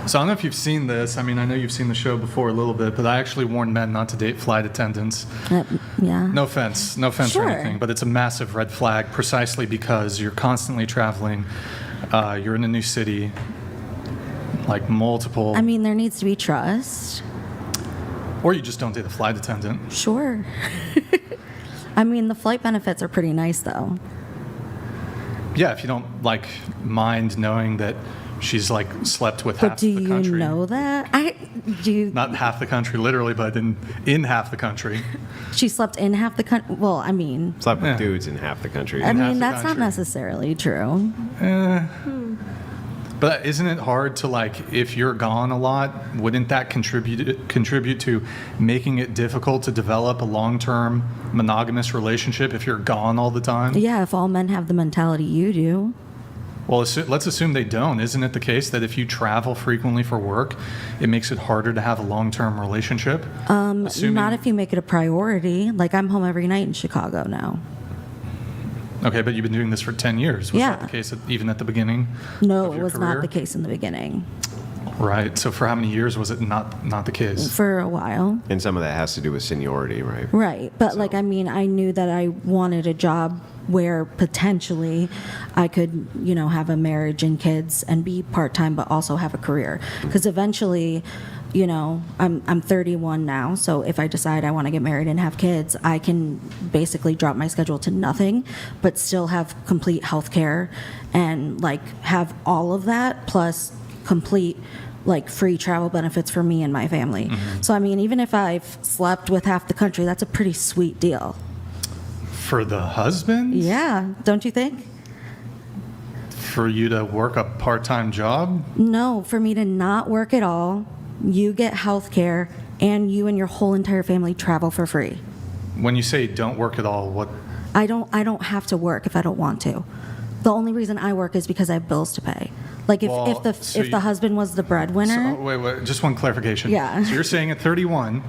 So I don't know if you've seen this. I mean, I know you've seen the show before a little bit, but I actually warn men not to date flight attendants. Yeah. No offense Sure. or anything, but it's a massive red flag precisely because you're constantly traveling. You're in a new city, like multiple. I mean, there needs to be trust. Or you just don't date a flight attendant. Sure. I mean, the flight benefits are pretty nice, though. Yeah, if you don't like mind knowing that she's like slept with But half do the you country. know that? Not half the country, literally, but in half the country. She slept in half the country. Well, I mean, Slept with Yeah. dudes in half the country. I half mean the that's not country. necessarily true. But isn't it hard to like, if you're gone a lot, wouldn't that contribute to making it difficult to develop a long-term monogamous relationship if you're gone all the time? Yeah, if all men have the mentality you do. Well, let's assume they don't. Isn't it the case that if you travel frequently for work, it makes it harder to have a long-term relationship? Not if you make it a priority. Like, I'm home every night in Chicago now. Okay, but you've been doing this for 10 years. Was Yeah. that the case even at the beginning? No, of it your was not career? the case in the beginning. Right. So for how many years was it not the case? For a while. And some of that has to do with seniority, right? Right. But, like, I mean, I knew that I wanted a job where potentially I could, have a marriage and kids and be part-time, but also have a career. Because eventually, I'm 31 now, so if I decide I want to get married and have kids, I can basically drop my schedule to nothing, but still have complete health care and, like, have all of that, plus complete, like, free travel benefits for me and my family. Mm-hmm. So, I mean, even if I've slept with half the country, that's a pretty sweet deal. For the husband? Yeah, don't you think? For you to work a part-time job? No, for me to not work at all, you get health care, and you and your whole entire family travel for free. When you say don't work at all, what? I don't have to work if I don't want to. The only reason I work is because I have bills to pay. Like if, Well, so if the husband was the breadwinner. So, wait, just one clarification. Yeah. So you're saying at 31,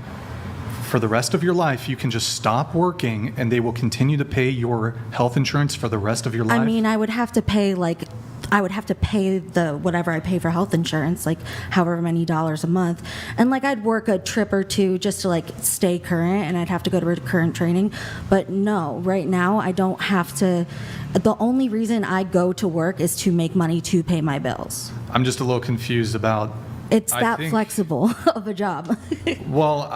for the rest of your life, you can just stop working and they will continue to pay your health insurance for the rest of your life? I mean, I would have to pay the whatever I pay for health insurance, like however many dollars a month. And like I'd work a trip or two just to like stay current, and I'd have to go to current training. But no, right now I don't have to. The only reason I go to work is to make money to pay my bills. I'm just a little confused about. It's I that think- flexible of a job. Well,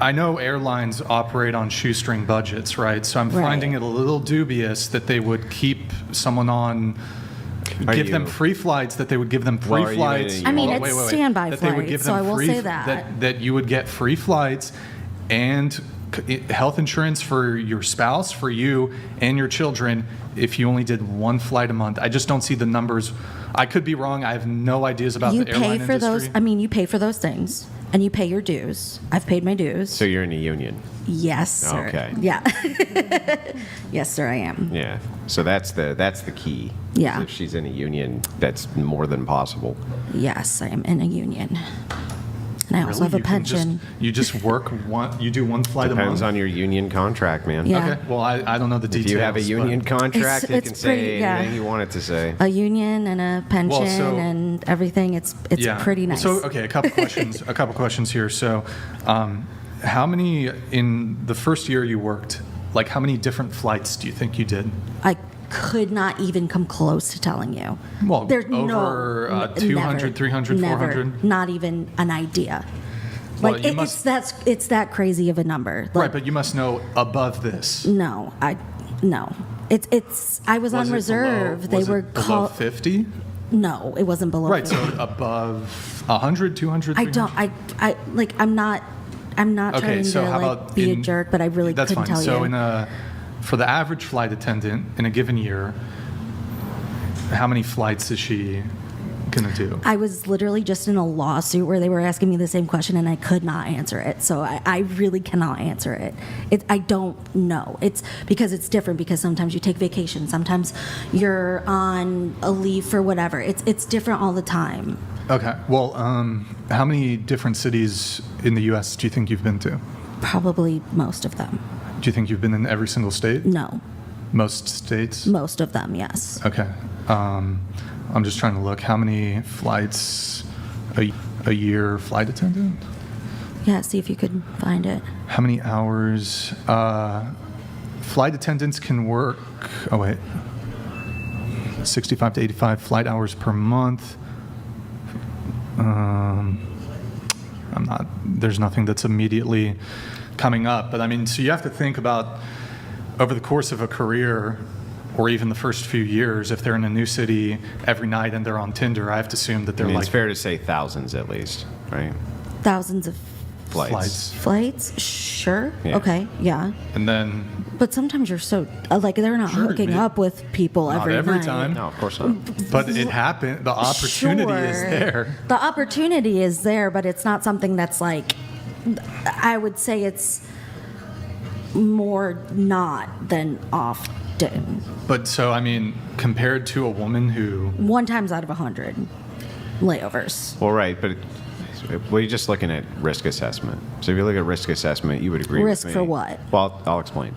I know airlines operate on shoestring budgets, right? So I'm Right. finding it a little dubious that they would keep someone on, give them free flights, that they would give them free Well, are you in a flights. union? I mean, it's standby that they would give flights, so them I will free, say that. that you would get free flights and health insurance for your spouse, for you, and your children if you only did one flight a month. I just don't see the numbers. I could be wrong. I have no ideas about You the airline pay for industry. those. I mean, you pay for those things, and you pay your dues. I've paid my dues. So you're in a union. Yes, sir. Okay. Yeah. Yes, sir, I am. Yeah. So that's the key. Yeah. If she's in a union, that's more than possible. Yes, I am in a union. And I also Really? have a You can pension. you just work you do one flight a month? Depends on your union contract, man. Yeah. Okay. Well, I don't know the details. If you have a but- union contract, you It's can say pretty- yeah. anything you want it to say. A union and a pension so- and everything. It's Yeah. pretty nice. So, okay, a couple questions here. So, how many in the first year you worked? Like, how many different flights do you think you did? I could not even come close to telling you. Well, There's over, no 200, never, 300, never, 400? Not even an idea. Well, Like you it's that crazy of a number. Like, Right, but you must know above this. no. It's I was on it reserve. Below, was they were it below called 50? No, it wasn't below. Right, 50. so above 100, 200, I 300? don't. I like. I'm not Okay, trying so to how like about be a in- jerk, but I really That's couldn't fine. tell So you. for the average flight attendant in a given year, how many flights is she going to do? I was literally just in a lawsuit where they were asking me the same question and I could not answer it. So I really cannot answer it. I don't know. It's because it's different because sometimes you take vacation, sometimes you're on a leave for whatever. It's different all the time. Okay. Well, how many different cities in the U.S. do you think you've been to? Probably most of them. Do you think you've been in every single state? No, Most states? most of them, yes. Okay. I'm just trying to look. How many flights? a year flight attendant? Yeah, see if you could find it. How many hours? Flight attendants can work, 65 to 85 flight hours per month. There's nothing that's immediately coming up. But I mean, so you have to think about over the course of a career, or even the first few years, if they're in a new city every night and they're on Tinder, I have to assume that they're I mean, like it's fair to say thousands at least, right? Thousands of Flights. flights? Sure. Yeah. Okay, yeah. And then But sometimes you're so, like, they're not Sure, hooking maybe- up with people not every every night. time, No, of course not. but it happened. The opportunity is Sure. there. The opportunity is there, but it's not something that's like, I would say it's more not than often. But so, I mean, compared to a woman who, 1 times out of 100 layovers. Well, right, but we're just looking at risk assessment. So if you look at risk assessment, you would agree Risk with me. for what? Well, I'll explain.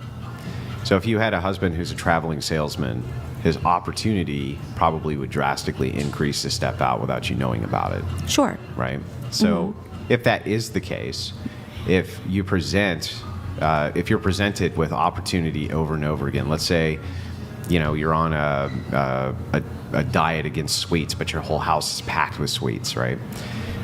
So if you had a husband who's a traveling salesman, his opportunity probably would drastically increase to step out without you knowing about it, Sure. right? So if that is the case, if you present, if you're presented with opportunity over and over again, let's say, you know, you're on a diet against sweets, but your whole house is packed with sweets, right?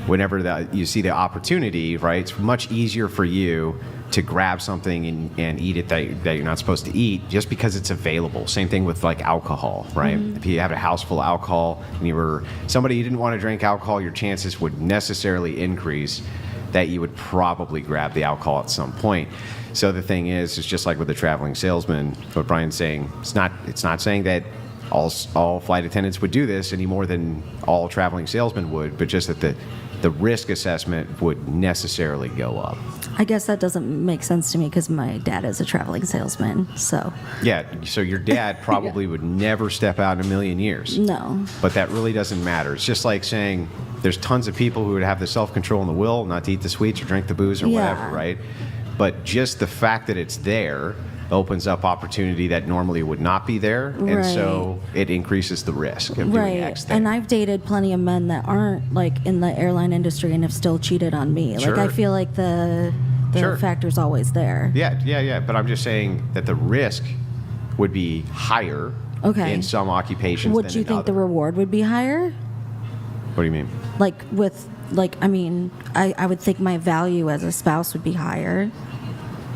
Whenever you see the opportunity, right, it's much easier for you to grab something and eat it that you're not supposed to eat just because it's available. Same thing with like alcohol, right? If you have a house full of alcohol and you were somebody you didn't want to drink alcohol, your chances would necessarily increase that you would probably grab the alcohol at some point. So the thing is, it's just like with the traveling salesman, what Brian's saying, it's not saying that all flight attendants would do this any more than all traveling salesmen would, but just that the risk assessment would necessarily go up. I guess that doesn't make sense to me because my dad is a traveling salesman, so Yeah, so your dad probably would never step out in a million years. no. But that really doesn't matter. It's just like saying there's tons of people who would have the self-control and the will not to eat the sweets or drink the booze or Yeah. whatever, right? But just the fact that it's there opens up opportunity that normally would not be there, and Right. so it increases the risk of doing Right. X thing. And I've dated plenty of men that aren't like in the airline industry and have still cheated on me. Like I Sure. feel like the Sure. factor's always there. Yeah. But I'm just saying that the risk would be higher Okay. in some occupations Would than you in think the other. reward would be higher? What do you mean? Like with like I mean, I would think my value as a spouse would be higher.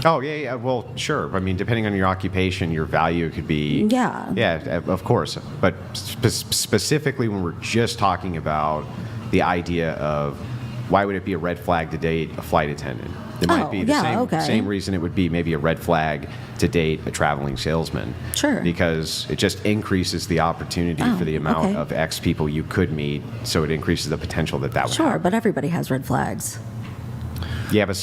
Oh, yeah. Well, sure. I mean, depending on your occupation, your value could be... Yeah. Yeah, of course. But specifically when we're just talking about the idea of why would it be a red flag to date a flight attendant? It might Oh, be the yeah, same reason it would be maybe a red flag to date a traveling salesman. Sure. Because it just increases the opportunity Oh, for the amount okay. of X people you could meet, so it increases the potential that would Sure, happen. but everybody has red flags. Yeah, but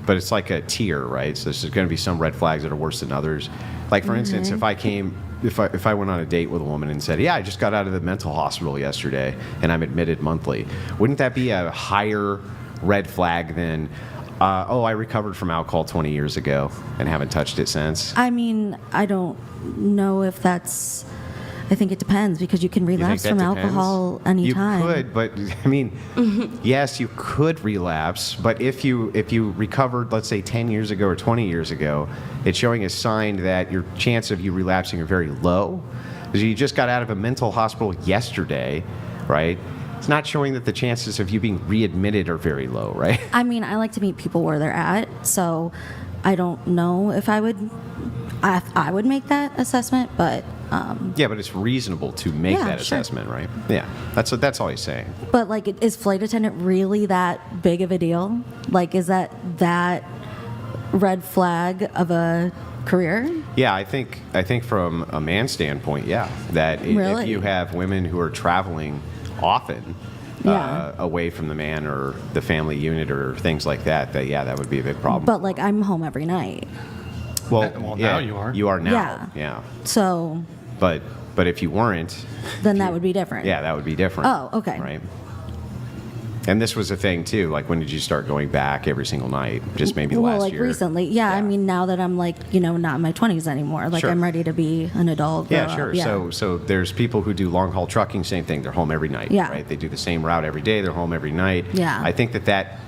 it's like a tier, right? So there's going to be some red flags that are worse than others. Like for instance, if I went on a date with a woman and said, "Yeah, I just got out of the mental hospital yesterday and I'm admitted monthly," wouldn't that be a higher red flag than, I recovered from alcohol 20 years ago and haven't touched it since? I mean, I don't know if that's. I think it depends because you can You think relapse that from depends? alcohol anytime. You could, but I mean, yes, you could relapse, but if you recovered, let's say 10 years ago or 20 years ago, it's showing a sign that your chance of you relapsing are very low. Because you just got out of a mental hospital yesterday, right? It's not showing that the chances of you being readmitted are very low, right? I mean, I like to meet people where they're at, so I don't know if I would make that assessment, but Yeah, but it's reasonable to make Yeah, that sure. assessment, right? Yeah, that's all he's saying. but like, is flight attendant really that big of a deal? Like, is that red flag of a career? Yeah, I think from a man's standpoint, yeah, that Really? if you have women who are traveling often Yeah. away from the man or the family unit or things like that, that would be a big problem. But like, I'm home every night, Well, yeah, now you are. You are now. Yeah. Yeah. so But if you weren't, then that would be different. yeah, that would be different. Oh, okay. Right. And this was a thing too. Like, when did you start going back every single night? Just maybe well, last like year. recently. Yeah, I mean, now that I'm like, not in my 20s anymore. Like, Sure. I'm ready to be an adult. Yeah, grow sure. up. Yeah. So there's people who do long haul trucking, same thing. They're home every night, Yeah. right? They do the same route every day. They're home every night. Yeah. I think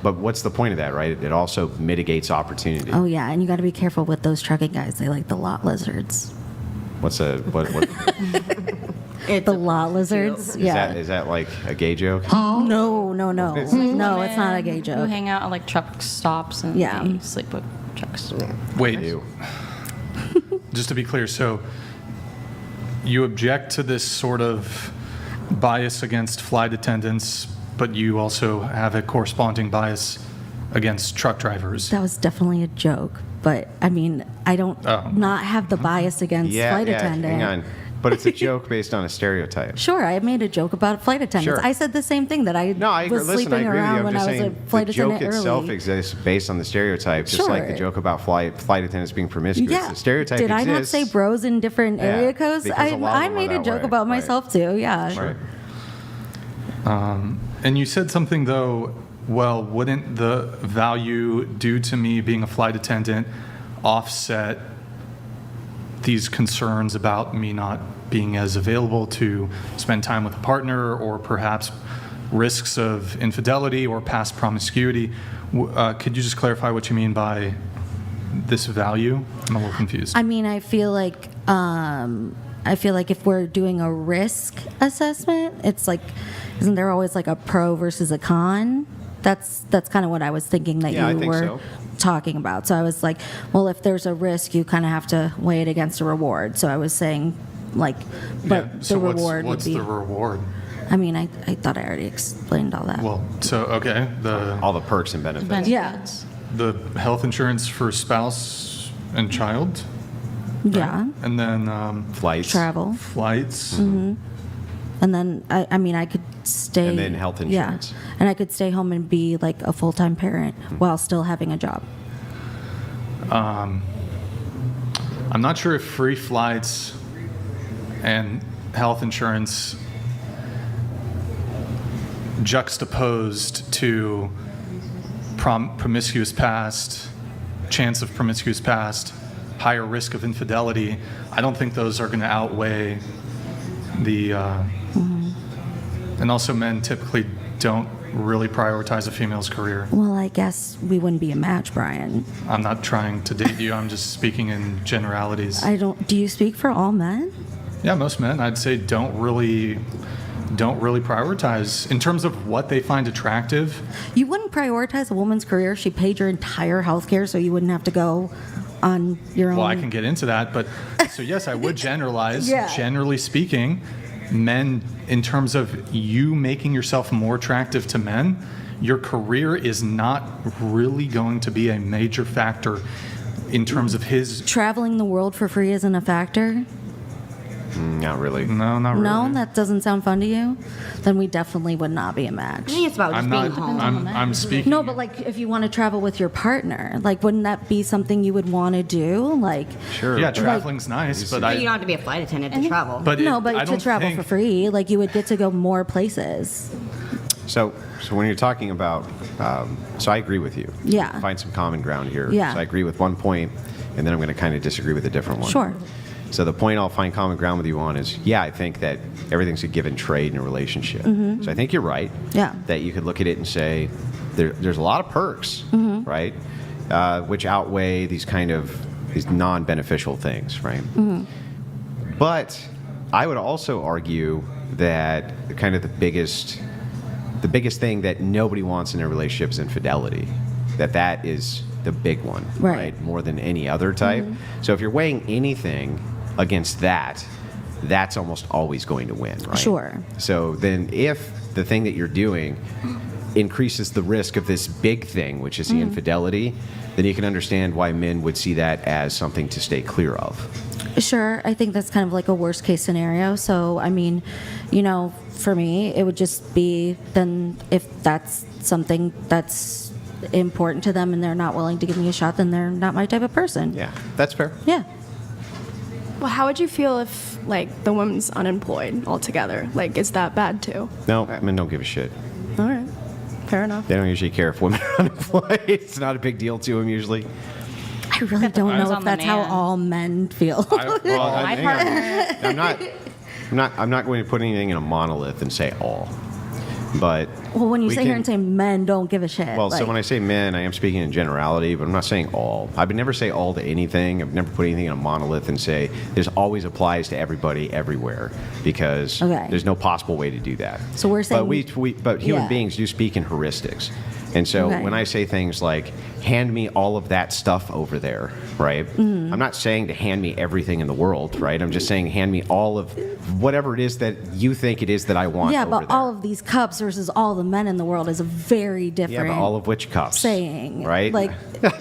but what's the point of that, right? It also mitigates opportunity. Oh yeah, and you got to be careful with those trucking guys. They like the lot lizards. What? The lot lizards. Yeah. Is that like a gay joke? No. No, it's not a gay Who joke. hang out at like truck stops and Yeah. they sleep with trucks. Wait, Ew. just to be clear, so you object to this sort of bias against flight attendants, but you also have a corresponding bias against truck drivers. That was definitely a joke, but I mean, I don't Oh. not have the bias against flight attendant. Hang on. But it's a joke based on a stereotype. Sure, I made a joke about flight attendants. Sure. I said the same thing that I No, I agree. was Listen, I sleeping agree with you. around I'm when just I was saying a flight the joke attendant itself early. exists based on the stereotype, just like the Sure. joke about flight attendants being promiscuous. Yeah. The stereotype Did I not exists. say bros in different Yeah, area codes? because a lot of I them are made a that joke way. about Right. myself too. Yeah. Right. And you said something though, well, wouldn't the value due to me being a flight attendant offset these concerns about me not being as available to spend time with a partner, or perhaps risks of infidelity or past promiscuity? Could you just clarify what you mean by this value? I'm a little confused. I mean, I feel like if we're doing a risk assessment, it's like, isn't there always like a pro versus a con? That's kind of what I was thinking that Yeah, I you think were so. talking about. So I was like, well, if there's a risk, you kind of have to weigh it against a reward. So I was saying, like, but Yeah, the so reward what's would be. the reward? I mean, I thought I already explained all that. Well, so, okay, All the perks and benefits. Yeah. the health insurance for spouse and child, Yeah. and then Flights. Travel. flights. And then I mean, I could stay. And then health insurance. Yeah, and I could stay home and be like a full-time parent while still having a job. I'm not sure if free flights and health insurance juxtaposed to promiscuous past, chance of promiscuous past, higher risk of infidelity, I don't think those are going to outweigh the, and also men typically don't really prioritize a female's career. Well, I guess we wouldn't be a match, Brian. I'm not trying to date you, I'm just speaking in generalities. I don't. Do you speak for all men? Yeah, most men, I'd say, don't really prioritize in terms of what they find attractive. You wouldn't prioritize a woman's career. She paid your entire health care, so you wouldn't have to go on your own. Well, I can get into that, but so yes, I would generalize. Yeah. Generally speaking, men, in terms of you making yourself more attractive to men, your career is not really going to be a major factor in terms of his. Traveling the world for free isn't a factor. Not really. No, not really. No, that doesn't sound fun to you. Then we definitely would not be a I match. think it's about just I'm being not. home. I'm speaking. No, but like if you want to travel with your partner, like wouldn't that be something you would want to do? Like Sure. Yeah, traveling's nice, but But you don't have to be a flight attendant to travel. no, I but to don't travel think- for free, like you would get to go more places. So when you're talking about, so I agree with you. Yeah. Find some common ground here. Yeah. So I agree with one point, and then I'm going to kind of disagree with a different one. Sure. So the point I'll find common ground with you on is, yeah, I think that everything's a give and trade in a relationship. So I think you're right. Mm-hmm. Yeah. That you could look at it and say, there's a lot of perks, Mm-hmm. right? Which outweigh these non-beneficial things, right? Mm-hmm. But I would also argue that kind of the biggest thing that nobody wants in a relationship is infidelity. That is the big one, Right. More than any other type. So if you're weighing anything against that, that's almost always going to win, right? Sure. So then if the thing that you're doing increases the risk of this big thing, which is the infidelity, then you can understand why men would see that as something to stay clear of. Sure, I think that's kind of like a worst case scenario. So, I mean, for me, it would just be then if that's something that's important to them and they're not willing to give me a shot, then they're not my type of person. Yeah, that's fair. Yeah. Well, how would you feel if, like, the woman's unemployed altogether? Like, is that bad too? No, men don't give a shit. All right. Fair enough. They don't usually care if women are unemployed. It's not a big deal to them usually. I really don't Depends know on if the that's how man. all men feel. My partner. I'm not going to put anything in a monolith and say all. But Well, when you we sit here can- and say men don't give a shit. Well, so like- when I say men, I am speaking in generality, but I'm not saying all. I would never say all to anything. I've never put anything in a monolith and say this always applies to everybody everywhere, because Okay. there's no possible way to do that. So we're saying- but human Yeah. beings do speak in heuristics. And so Okay. when I say things like, hand me all of that stuff over there, right? Mm-hmm. I'm not saying to hand me everything in the world, right? I'm just saying hand me all of whatever it is that you think it is that I want yeah, over but there. all of these cups versus all the men in the world is a very Yeah, different but all of which cups? saying. Right? Like,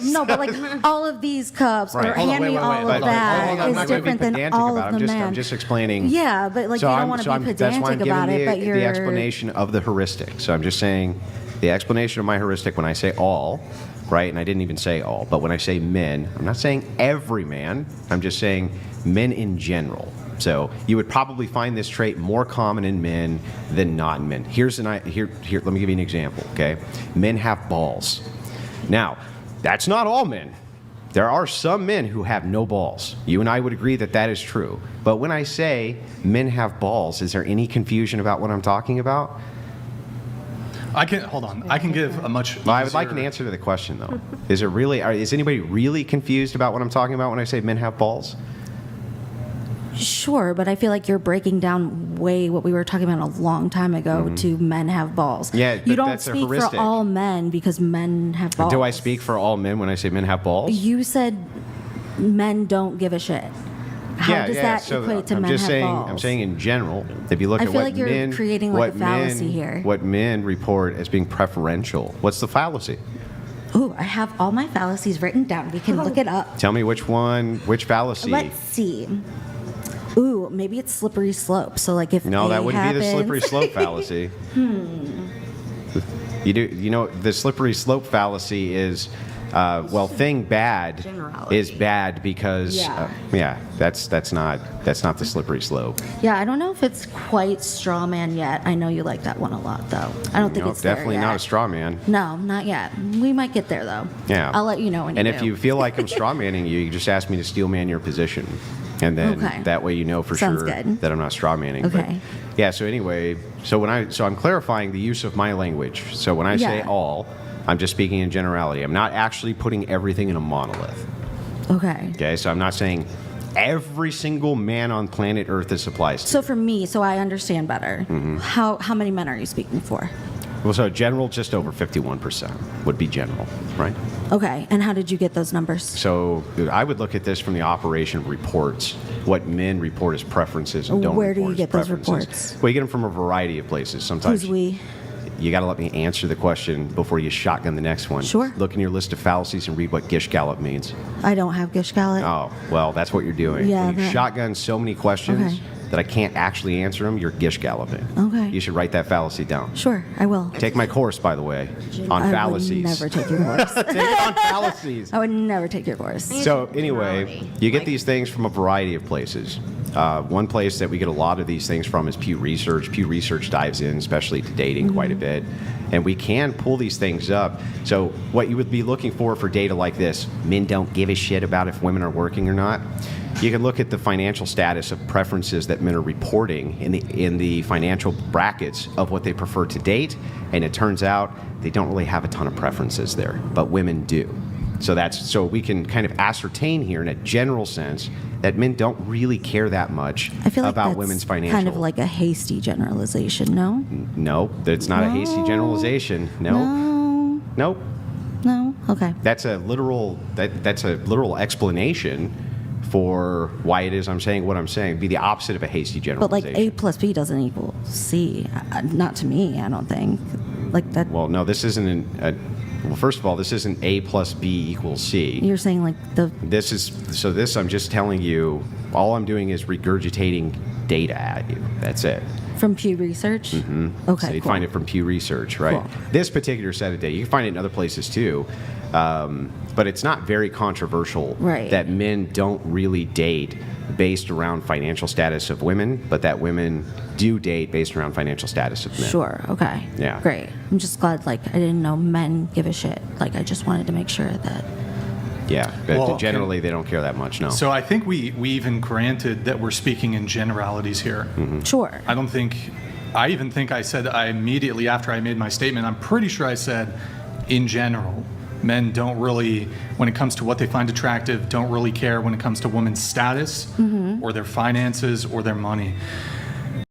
no, but like all of these cups Right. or Hold on, hand me all But of that I'm is not gonna be different than pedantic all about of it. the men. I'm just explaining. Yeah, but like you don't want to be that's why I'm pedantic about giving it, but the you're explanation of the heuristic. So I'm just saying the explanation of my heuristic when I say all, right? And I didn't even say all, but when I say men, I'm not saying every man. I'm just saying men in general. So you would probably find this trait more common in men than not in men. Here. Let me give you an example. Okay, men have balls. Now, that's not all men. There are some men who have no balls. You and I would agree that that is true. But when I say men have balls, is there any confusion about what I'm talking about? I can hold on. I can give a much. Well, I would like an easier- answer to the question, though. Is anybody really confused about what I'm talking about when I say men have balls? Sure, but I feel like you're breaking down way what we were talking about a long time ago to men have balls. Mm-hmm. Yeah, you but don't that's a speak for heuristic. all men because men have balls. Do I speak for all men when I say men have balls? You said men don't give a shit. How does that so equate to I'm men just have saying, balls? I'm saying in general, if you look I at feel what like you're men, creating, like, what a fallacy men, here. what men report as being preferential. What's the fallacy? Ooh, I have all my fallacies written down. We can look it up. Tell me which fallacy. Let's see. Ooh, maybe it's slippery slope. So like if No, A that wouldn't be the happens- slippery slope fallacy. You know, the slippery slope fallacy is, thing bad Generality. is bad because, Yeah. that's not the slippery slope. Yeah, I don't know if it's quite straw man yet. I know you like that one a lot, though. I don't think No, it's there definitely yet. not a straw man. No, not yet. We might get there though. Yeah. I'll let you know when And you if do. you feel like I'm straw manning you, you just ask me to steel man your position. And then Okay. that way you know for Sounds sure good. that I'm not straw manning. Okay. Yeah, so anyway, so I'm clarifying the use of my language. So when I say Yeah. all, I'm just speaking in generality. I'm not actually putting everything in a monolith. Okay. Okay, so I'm not saying every single man on planet Earth this applies to. So for me, so I understand better. Mm-hmm. How many men are you speaking for? Well, so general, just over 51% would be general, right? Okay. And how did you get those numbers? So I would look at this from the operation reports, what men report as preferences and don't Where do report you as get those preferences. reports? Well, you get them from a variety of places. Sometimes Who's we? you got to let me answer the question before you shotgun the next one. Sure. Look in your list of fallacies and read what Gish Gallop means. I don't have Gish Gallop. Oh, well, that's what you're doing. Yeah, When you that- shotgun so many questions Okay. that I can't actually answer them, you're Gish Galloping. Okay. You should write that fallacy down. Sure, I will. Take my course, by the way, on I fallacies. would never take your course. Take it on fallacies. I would never take your course. So anyway, Generality. you get Like- these things from a variety of places. One place that we get a lot of these things from is Pew Research. Pew Research dives in, especially to dating, quite a bit. And we can pull these things up. So what you would be looking for data like this, men don't give a shit about if women are working or not. You can look at the financial status of preferences that men are reporting in the financial brackets of what they prefer to date, and it turns out they don't really have a ton of preferences there, but women do. So we can kind of ascertain here in a general sense that men don't really care that much I feel like about that's women's financial. kind of like a hasty generalization, no? No, that's not a hasty No. generalization. No. No. Nope. No? Okay. That's a literal explanation for why it is I'm saying what I'm saying. It'd be the opposite of a hasty But like generalization. A plus B doesn't equal C. Not to me, I don't think. Like that. Well, no, this isn't well, first of all, this isn't A plus B equals C. You're saying like the. This I'm just telling you, all I'm doing is regurgitating data at you. That's it. From Pew Research? Okay. So you'd cool. find it from Pew Research, right? Cool. This particular set of data, you can find it in other places too, but it's not very controversial Right. that men don't really date based around financial status of women, but that women do date based around financial status of men. Sure. Okay. Yeah. Great. I'm just glad, like, I didn't know men give a shit. Like, I just wanted to make sure that. Yeah, but Well, generally they don't care that much, no. So I think we even granted that we're speaking in generalities here. Sure. I even think I said, I immediately after I made my statement, I'm pretty sure I said, in general, men don't really, when it comes to what they find attractive, don't really care when it comes to women's status or their finances or their money.